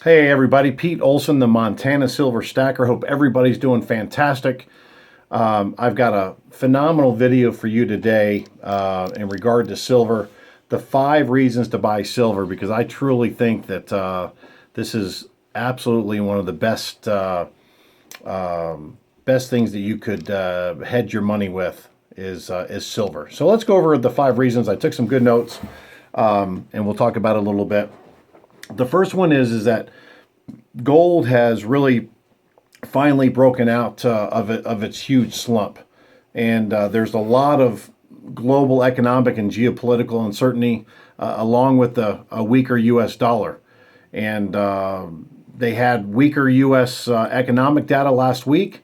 Hey everybody, Pete Olson, the Montana Silver Stacker. Hope everybody's doing fantastic. I've got a phenomenal video for you today in regard to silver. The 5 reasons to buy silver, because I truly think that this is absolutely one of the best things that you could hedge your money with is silver. So let's go over the 5 reasons. I took some good notes, and we'll talk about it a little bit. The first one is that gold has really finally broken out of its huge slump, and there's a lot of global economic and geopolitical uncertainty, along with a weaker U.S. dollar. And they had weaker U.S. Economic data last week,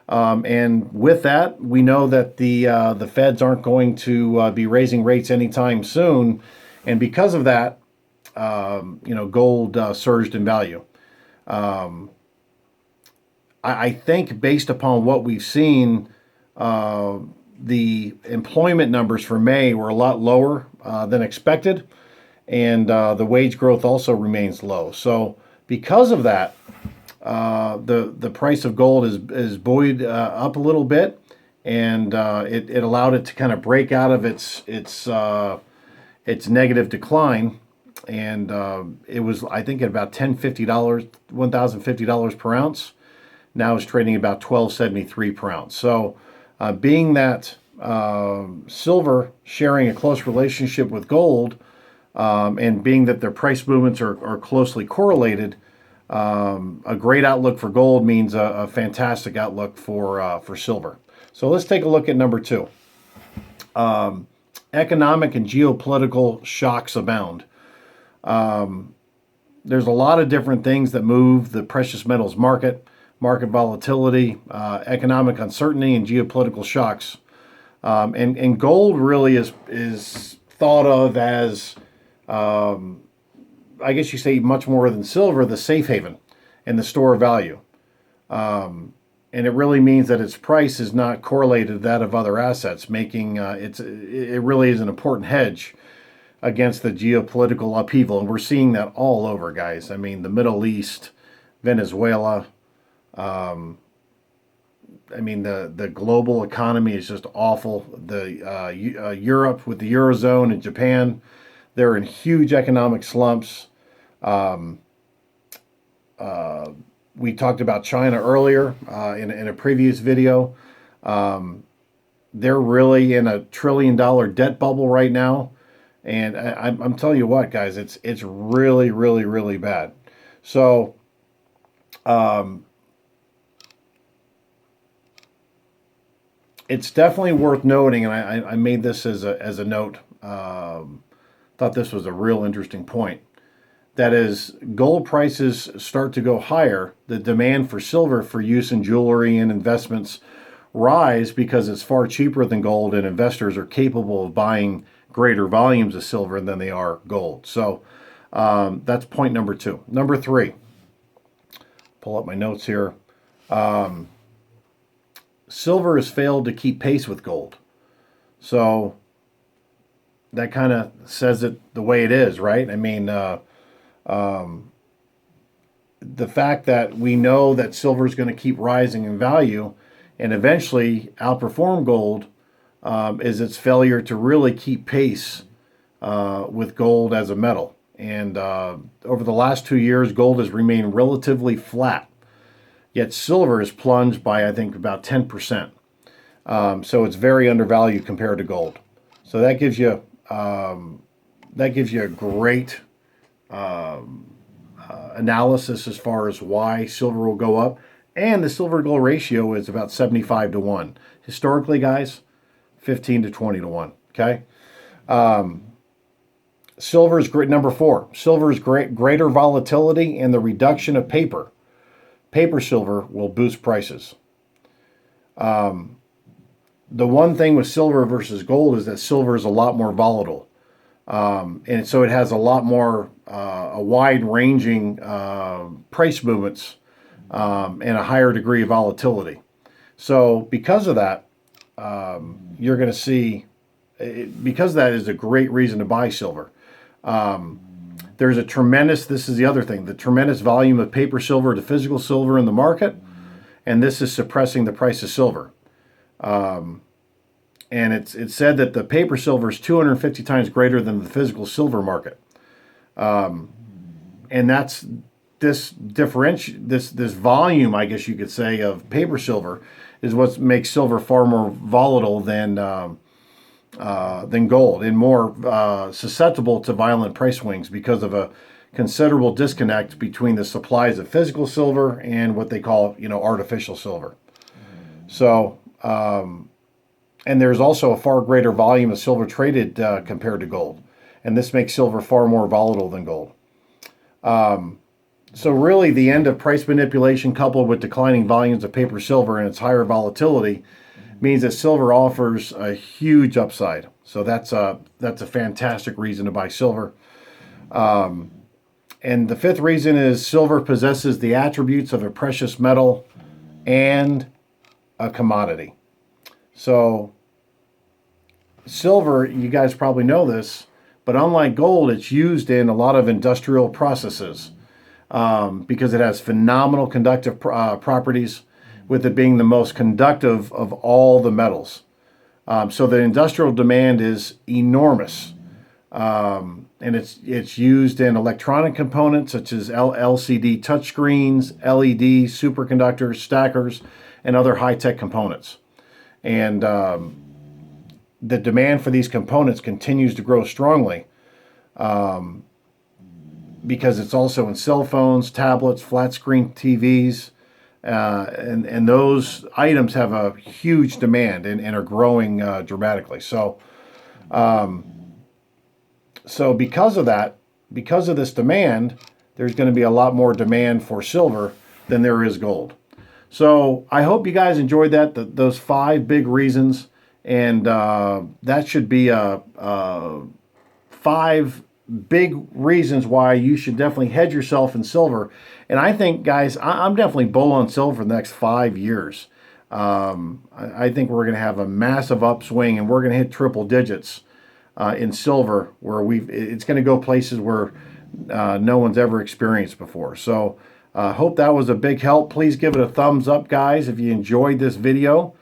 and with that, we know that the Feds aren't going to be raising rates anytime soon, and because of that, gold surged in value. I think based upon what we've seen, the employment numbers for May were a lot lower than expected, and the wage growth also remains low. So because of that, the price of gold is buoyed up a little bit, and it allowed it to kind of break out of its negative decline, and it was, I think, at about $1,050, $1,050 per ounce. Now it's trading about $12.73 per ounce. So being that silver sharing a close relationship with gold, and being that their price movements are closely correlated, a great outlook for gold means a fantastic outlook for silver. So let's take a look at number 2. Economic and geopolitical shocks abound. There's a lot of different things that move the precious metals market volatility, economic uncertainty, and geopolitical shocks. And gold really is thought of as, I guess you say, much more than silver, the safe haven and the store of value. And it really means that its price is not correlated to that of other assets, making it really is an important hedge against the geopolitical upheaval. And we're seeing that all over, guys. I mean, the Middle East, Venezuela. The global economy is just awful. Europe with the Eurozone and Japan, they're in huge economic slumps. We talked about China earlier in a previous video. They're really in a $1 trillion debt bubble right now. And I'm telling you what, guys, it's really, really, really bad. So it's definitely worth noting, and I made this as a note. Thought this was a real interesting point. That is, gold prices start to go higher, the demand for silver for use in jewelry and investments rise because it's far cheaper than gold, and investors are capable of buying greater volumes of silver than they are gold. So that's point number 2. Number 3, pull up my notes here. Silver has failed to keep pace with gold. So that kind of says it the way it is, right? I mean, the fact that we know that silver is going to keep rising in value and eventually outperform gold is its failure to really keep pace with gold as a metal. And over the last 2 years, gold has remained relatively flat. Yet silver has plunged by, I think, about 10%. So it's very undervalued compared to gold. So that gives you a great analysis as far as why silver will go up. And the silver gold ratio is about 75 to 1. Historically, guys, 15 to 20 to 1. Okay. Silver is great. Number 4, silver is greater volatility and the reduction of paper. Paper silver will boost prices. The one thing with silver versus gold is that silver is a lot more volatile. And so it has a lot more, a wide-ranging price movements and a higher degree of volatility. So because of that, you're going to see, because that is a great reason to buy silver. The There's a tremendous, this is the other thing, the tremendous volume of paper silver to physical silver in the market, and this is suppressing the price of silver. And it's said that the paper silver is 250 times greater than the physical silver market. And that's this this volume, I guess you could say, of paper silver is what makes silver far more volatile than gold, and more susceptible to violent price swings because of a considerable disconnect between the supplies of physical silver and what they call, artificial silver. So, and there's also a far greater volume of silver traded compared to gold, and this makes silver far more volatile than gold. So really, the end of price manipulation coupled with declining volumes of paper silver and its higher volatility means that silver offers a huge upside. So that's a fantastic reason to buy silver. And the fifth reason is silver possesses the attributes of a precious metal and a commodity. So silver, you guys probably know this, but unlike gold, it's used in a lot of industrial processes because it has phenomenal conductive properties, with it being the most conductive of all the metals. So the industrial demand is enormous. And it's used in electronic components such as LCD touchscreens, LED, superconductors, stackers, and other high-tech components. And the demand for these components continues to grow strongly because it's also in cell phones, tablets, flat-screen TVs, and those items have a huge demand and are growing dramatically. So because of that, because of this demand, there's going to be a lot more demand for silver than there is gold. So I hope you guys enjoyed those 5 big reasons, and that should be 5 big reasons why you should definitely hedge yourself in silver. And I think, guys, I'm definitely bull on silver for the next 5 years. I think we're going to have a massive upswing, and we're going to hit triple digits in silver, where it's going to go places where no one's ever experienced before. So hope that was a big help. Please give it a thumbs up, guys, if you enjoyed this video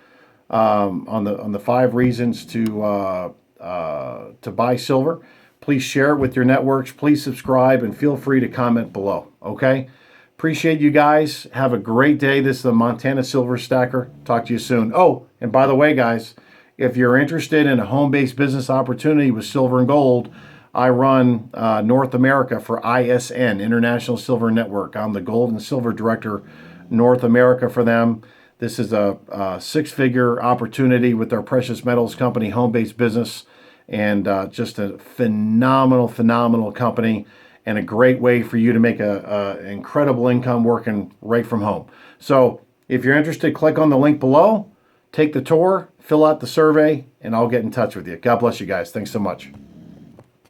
on the 5 reasons to buy silver. Please share it with your networks. Please subscribe, and feel free to comment below. Okay? Appreciate you guys. Have a great day. This is the Montana Silver Stacker. Talk to you soon. Oh, and by the way, guys, if you're interested in a home-based business opportunity with silver and gold, I run North America for ISN, International Silver Network. I'm the Gold and Silver Director, North America for them. This is a 6-figure opportunity with our precious metals company, home-based business, and just a phenomenal company, and a great way for you to make an incredible income working right from home. So if you're interested, click on the link below, take the tour, fill out the survey, and I'll get in touch with you. God bless you guys. Thanks so much.